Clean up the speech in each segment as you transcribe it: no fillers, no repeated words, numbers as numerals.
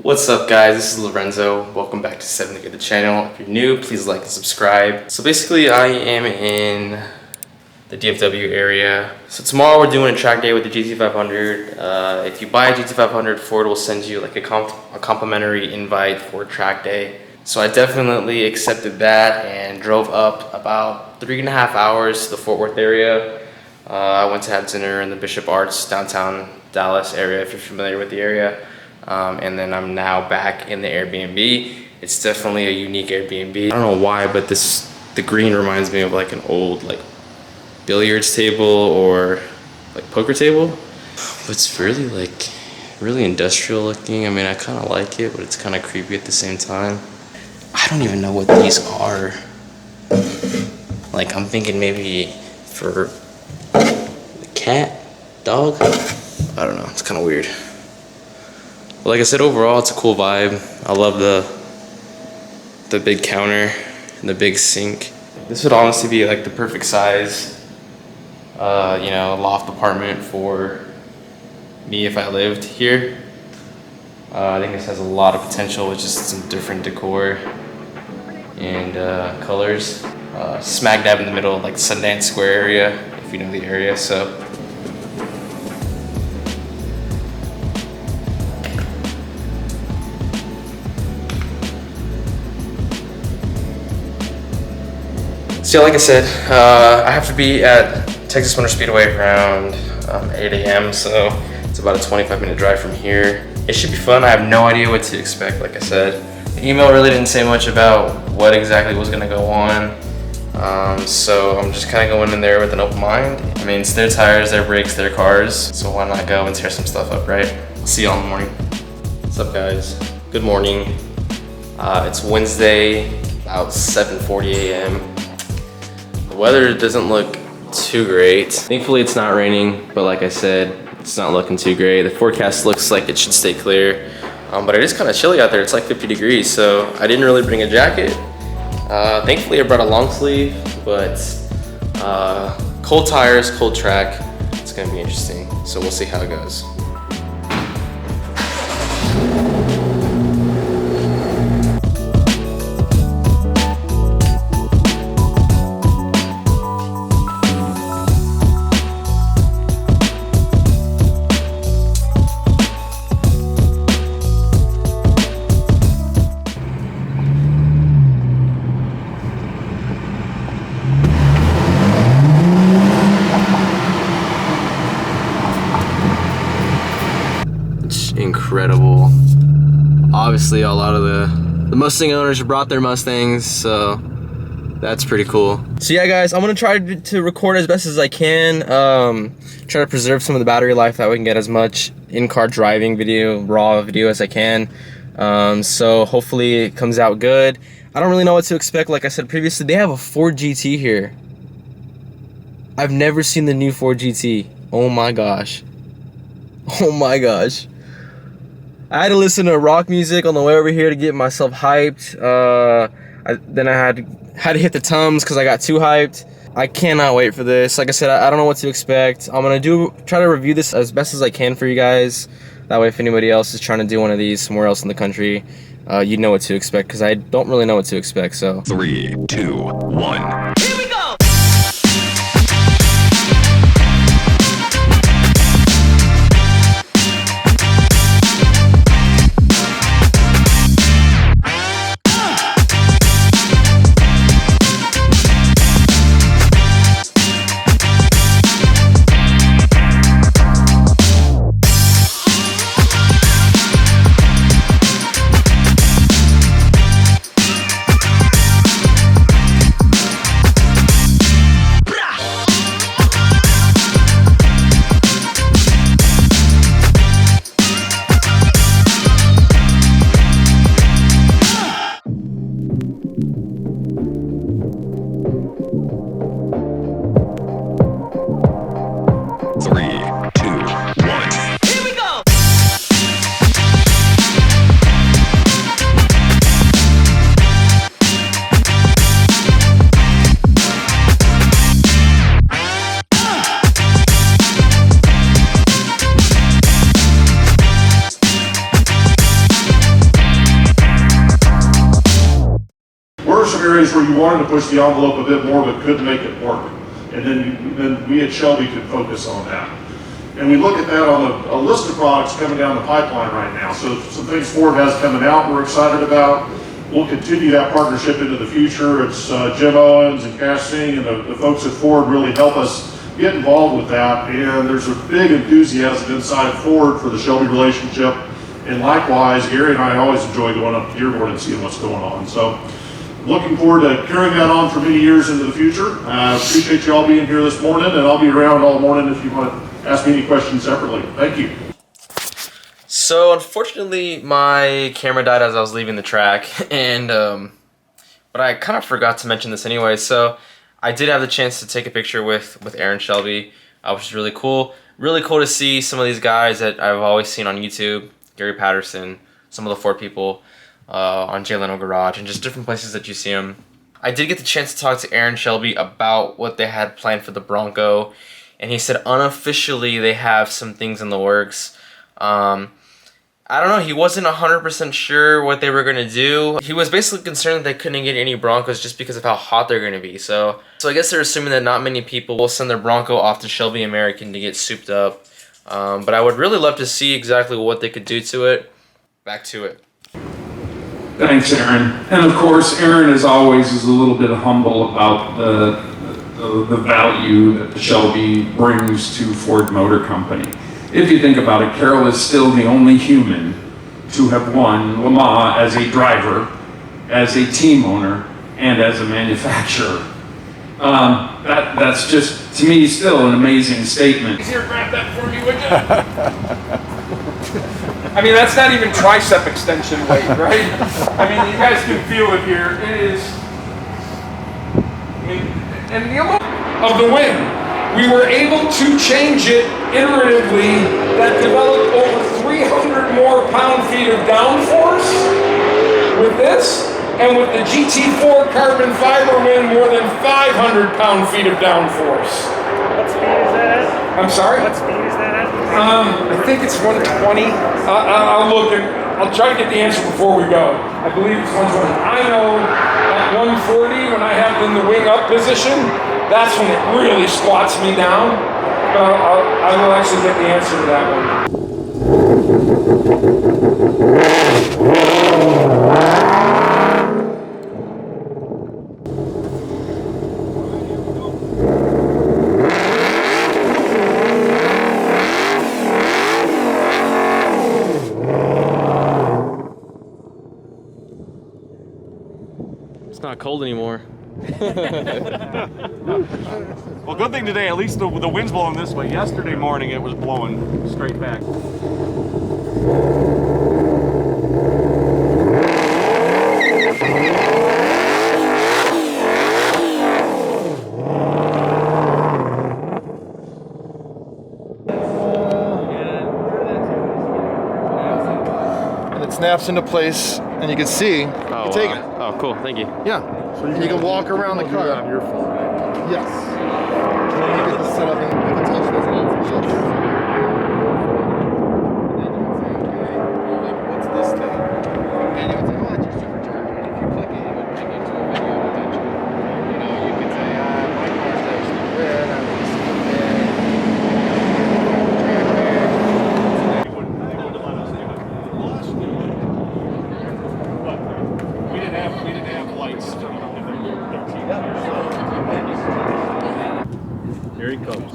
What's up guys, this is Lorenzo. Welcome back to 7 to Get the channel. If you're new, please like and subscribe. So basically I am in the DFW area. So tomorrow we're doing a track day with the GT500. If you buy a GT500, Ford will send you like a complimentary invite for a track day. So I definitely accepted that and drove up about 3.5 hours to the Fort Worth area. I went to have dinner in the Bishop Arts, downtown Dallas area, if you're familiar with the area. And then I'm now back in the Airbnb. It's definitely a unique Airbnb. I don't know why, but the green reminds me of like an old like billiards table or like poker table. But it's really industrial looking. I mean, I kind of like it, but it's kind of creepy at the same time. I don't even know what these are. Like, I'm thinking maybe for the cat, dog. I don't know, it's kind of weird. But like I said, overall, it's a cool vibe. I love the big counter and the big sink. This would honestly be like the perfect size, you know, loft apartment for me if I lived here. I think this has a lot of potential with just some different decor and colors. Smack dab in the middle, like Sundance Square area, if you know the area. So. So like I said, I have to be at Texas Motorspeedway around 8 a.m. So it's about a 25-minute drive from here. It should be fun. I have no idea what to expect, like I said. The email really didn't say much about what exactly was gonna go on. So I'm just kind of going in there with an open mind. I mean, it's their tires, their brakes, their cars. So why not go and tear some stuff up, right? See y'all in the morning. What's up guys? Good morning. It's Wednesday, about 7:40 a.m. The weather doesn't look too great. Thankfully it's not raining, but like I said, it's not looking too great. The forecast looks like it should stay clear, but it is kind of chilly out there. It's like 50 degrees, so I didn't really bring a jacket. Thankfully I brought a long sleeve, but cold tires, cold track, it's gonna be interesting. So we'll see how it goes. Incredible. Obviously a lot of the Mustang owners brought their Mustangs, so that's pretty cool. So yeah guys, I'm gonna try to record as best as I can, try to preserve some of the battery life that we can get as much in-car driving video, raw video as I can. So hopefully it comes out good. I don't really know what to expect. Like I said previously, they have a Ford GT here. I've never seen the new Ford GT. Oh my gosh. Oh my gosh. I had to listen to rock music on the way over here to get myself hyped. Then I had to hit the Tums because I got too hyped. I cannot wait for this. Like I said, I don't know what to expect. I'm gonna try to review this as best as I can for you guys. That way, if anybody else is trying to do one of these somewhere else in the country, you know what to expect, because I don't really know what to expect. So 3, 2, 1. Here we go! where you wanted to push the envelope a bit more but couldn't make it work. And then we at Shelby could focus on that. And we look at that on a list of products coming down the pipeline right now. So some things Ford has coming out we're excited about. We'll continue that partnership into the future. It's Jim Owens and Cash Singh and the folks at Ford really help us get involved with that. And there's a big enthusiasm inside Ford for the Shelby relationship. And likewise, Gary and I always enjoy going up to Dearborn and seeing what's going on. So looking forward to carrying that on for many years into the future. Appreciate you all being here this morning, and I'll be around all morning if you want to ask me any questions separately. Thank you. So unfortunately, my camera died as I was leaving the track, and but I kind of forgot to mention this anyway. So I did have the chance to take a picture with Aaron Shelby, which is really cool. Really cool to see some of these guys that I've always seen on YouTube, Gary Patterson, some of the Ford people. On Jay Leno Garage and just different places that you see them. I did get the chance to talk to Aaron Shelby about what they had planned for the Bronco, and he said unofficially they have some things in the works. I don't know, he wasn't 100% sure what they were going to do. He was basically concerned that they couldn't get any Broncos just because of how hot they're going to be. So I guess they're assuming that not many people will send their Bronco off to Shelby American to get souped up. But I would really love to see exactly what they could do to it. Back to it. Thanks, Aaron. And of course, Aaron, as always, is a little bit humble about the value that the Shelby brings to Ford Motor Company. If you think about it, Carroll is still the only human to have won Le Mans as a driver, as a team owner, and as a manufacturer. That's just, to me, still an amazing statement. Here, grab that for me, would you? I mean, that's not even tricep extension weight, right? I mean, you guys can feel it here. It is, I mean, and the amount of the win, we were able to change it iteratively. That developed over 300 more pound-feet of downforce with this, and with the GT4 carbon fiber win, more than 500 pound-feet of downforce. What speed is that at? I'm sorry? What speed is that at? I think it's 120. I'll look and I'll try to get the answer before we go. I believe it's 120. I know at 140 when I have it in the wing up position, that's when it really squats me down. But I will actually get the answer to that one. It's not cold anymore. Well, good thing today, at least the wind's blowing this way. Yesterday morning it was blowing straight back. And it snaps into place, and you can see you take it. Oh, cool. Thank you. Yeah. So you can walk around the car. On your phone, right? Yes. And then you get to set up and you can touch those hands. And then you can say, okay, like, what's this thing? And it would say, oh, that's your supercharger. And if you click it, it would bring you to a video potential. You know, you could say, my car's actually red. I want to see it red. We didn't have lights. Here he comes.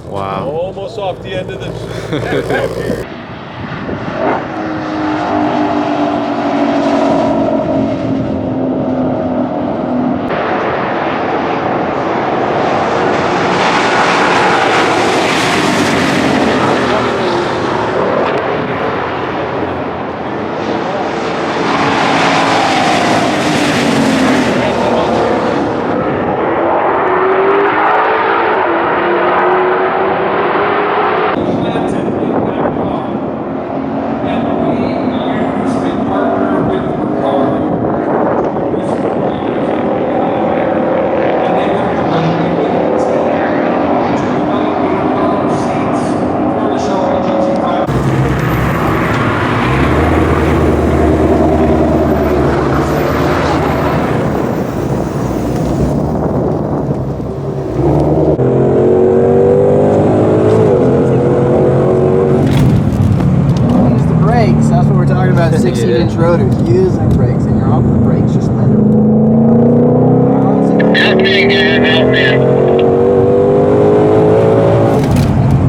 Wow. Almost off the end of this. 18-inch rotors. Use them brakes, and you're off the brakes. Just let them. Help me again, help me.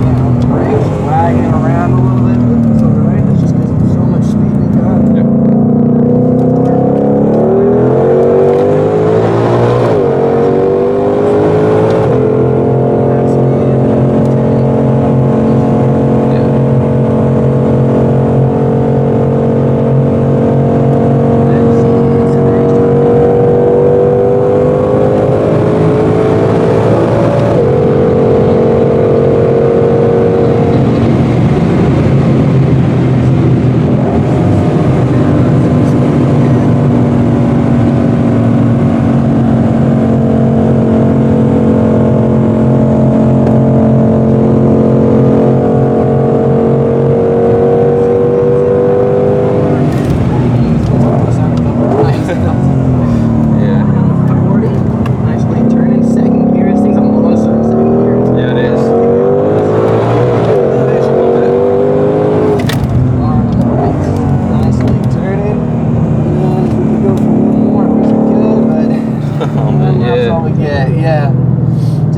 On the brakes, wagging around a little bit. It's alright. That's just because of so much speed we got. Yep.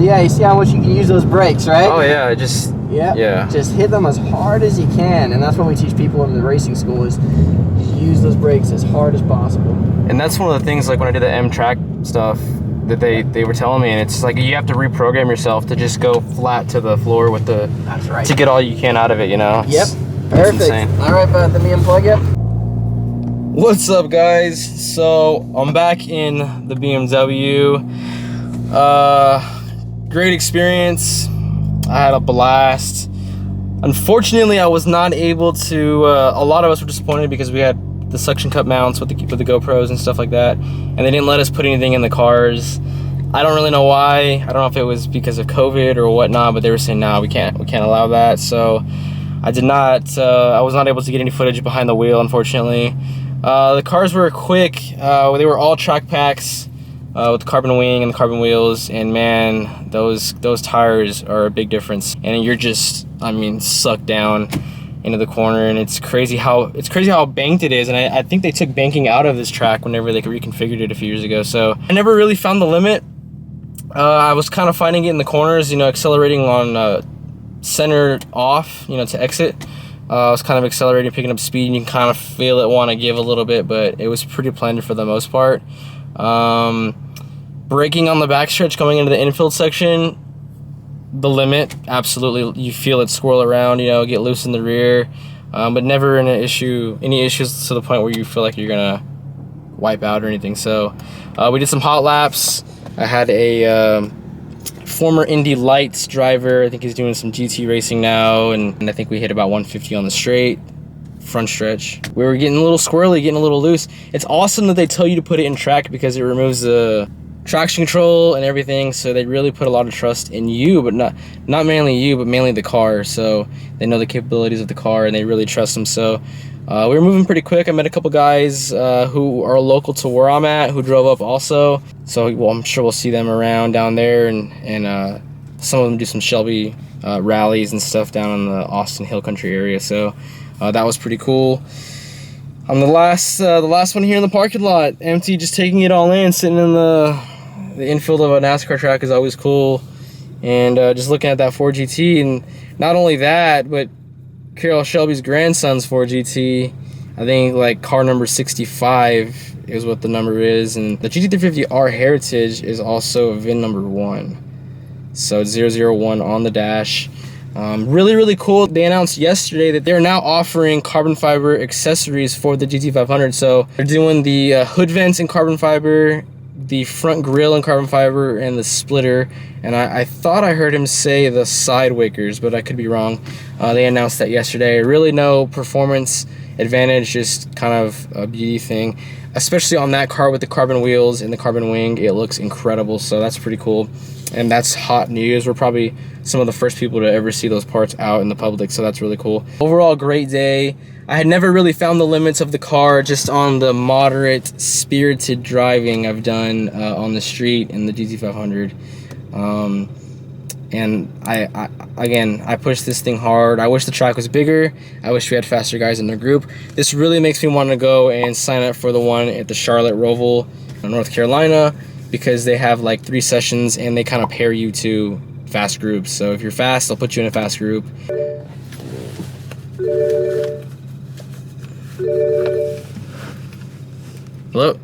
Yeah, you see how much you can use those brakes, right? Oh yeah, just yeah. Just hit them as hard as you can, and that's what we teach people in the racing school is use those brakes as hard as possible. And that's one of the things, like when I did the M-Track stuff, that they were telling me, and it's like you have to reprogram yourself to just go flat to the floor with the. That's right. To get all you can out of it, you know. Yep. It's Perfect. insane. All right, bud. Let me unplug you. What's up, guys? So I'm back in the BMW. Great experience. I had a blast. Unfortunately, I was not able to. A lot of us were disappointed because we had the suction cup mounts with the GoPros and stuff like that, and they didn't let us put anything in the cars. I don't really know why. I don't know if it was because of COVID or whatnot, but they were saying no, we can't allow that. So I did not. I was not able to get any footage behind the wheel, unfortunately. The cars were quick. They were all track packs with the carbon wing and the carbon wheels, and man, those tires are a big difference. And you're just, I mean, sucked down into the corner, and it's crazy how banked it is. And I think they took banking out of this track whenever they reconfigured it a few years ago. So I never really found the limit. I was kind of finding it in the corners, you know, accelerating on center off, you know, to exit. I was kind of accelerating, picking up speed, and you can kind of feel it want to give a little bit, but it was pretty planned for the most part. Braking on the backstretch going into the infield section, the limit, absolutely. You feel it swirl around, you know, get loose in the rear, but never any issues to the point where you feel like you're gonna wipe out or anything. So we did some hot laps. I had a former Indy Lights driver. I think he's doing some GT racing now, and I think we hit about 150 on the straight front stretch. We were getting a little squirrely, getting a little loose. It's awesome that they tell you to put it in track because it removes the traction control and everything, so they really put a lot of trust in you, but not mainly you, but mainly the car. So they know the capabilities of the car and they really trust them. So we were moving pretty quick. I met a couple guys who are local to where I'm at who drove up also. So well, I'm sure we'll see them around down there, and some of them do some Shelby rallies and stuff down in the Austin Hill Country area. So that was pretty cool. I'm the last one here in the parking lot, empty, just taking it all in, sitting in the infield of a NASCAR track is always cool, and just looking at that Ford GT, and not only that, but Carroll Shelby's grandson's Ford GT. I think like car number 65 is what the number is, and the GT350R Heritage is also VIN number 1, so it's 001 on the dash. Really cool. They announced yesterday that they're now offering carbon fiber accessories for the GT500. So they're doing the hood vents in carbon fiber, the front grille in carbon fiber, and the splitter. And I thought I heard him say the side wakers, but I could be wrong. They announced that yesterday. Really no performance advantage, just kind of a beauty thing, especially on that car with the carbon wheels and the carbon wing. It looks incredible, so that's pretty cool. And that's hot news. We're probably some of the first people to ever see those parts out in the public, so that's really cool. Overall, great day. I had never really found the limits of the car just on the moderate, spirited driving I've done on the street in the GT500. And I pushed this thing hard. I wish the track was bigger. I wish we had faster guys in the group. This really makes me want to go and sign up for the one at the Charlotte Roval in North Carolina, because they have like 3 sessions and they kind of pair you to fast groups. So if you're fast, they'll put you in a fast group. Hello?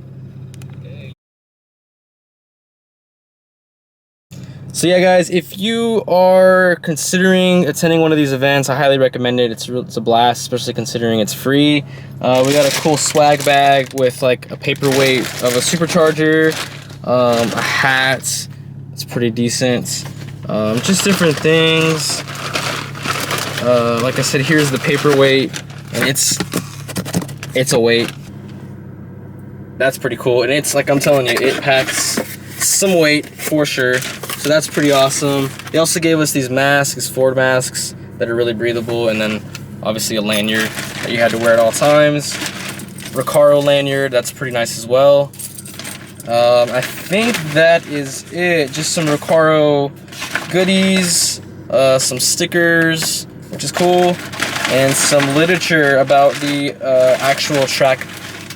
So yeah, guys, if you are considering attending one of these events, I highly recommend it. It's a blast, especially considering it's free. We got a cool swag bag with like a paperweight of a supercharger, a hat. It's pretty decent. Just different things. Like I said, here's the paperweight, and it's a weight. That's pretty cool, and it's like I'm telling you, it packs some weight for sure. So that's pretty awesome. They also gave us these masks, Ford masks, that are really breathable, and then obviously a lanyard that you had to wear at all times. Recaro lanyard, that's pretty nice as well. I think that is it. Just some Recaro goodies, some stickers, which is cool, and some literature about the actual track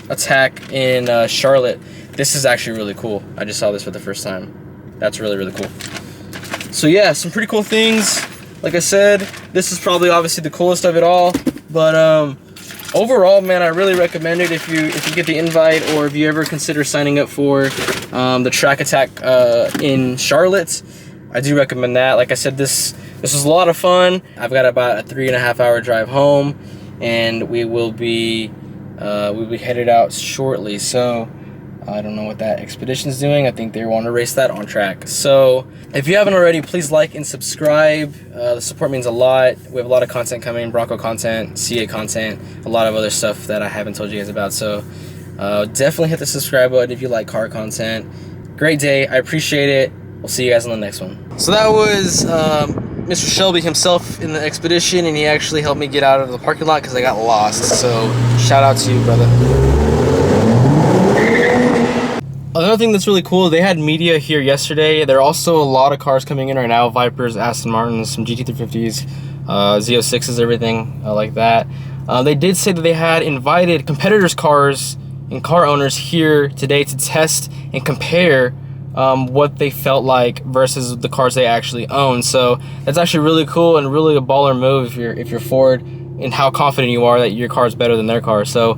attack in Charlotte. This is actually really cool. I just saw this for the first time. That's really, really cool. So yeah, some pretty cool things. Like I said, this is probably obviously the coolest of it all. But overall, man, I really recommend it if you get the invite, or if you ever consider signing up for the track attack in Charlotte. I do recommend that. Like I said, this was a lot of fun. I've got about a 3.5 hour drive home, and we'll be headed out shortly. So I don't know what that expedition's doing. I think they want to race that on track. So if you haven't already, please like and subscribe. The support means a lot. We have a lot of content coming, Bronco content, CA content, a lot of other stuff that I haven't told you guys about. So definitely hit the subscribe button if you like car content. Great day. I appreciate it. We'll see you guys on the next one. So that was Mr. Shelby himself in the expedition, and he actually helped me get out of the parking lot because I got lost. So shout out to you, brother. Another thing that's really cool, they had media here yesterday. There are also a lot of cars coming in right now. Vipers, Aston Martins, some GT500s, Z06s, everything like that. They did say that they had invited competitors' cars and car owners here today to test and compare what they felt like versus the cars they actually own. So that's actually really cool and really a baller move if you're Ford, and how confident you are that your car is better than their car. So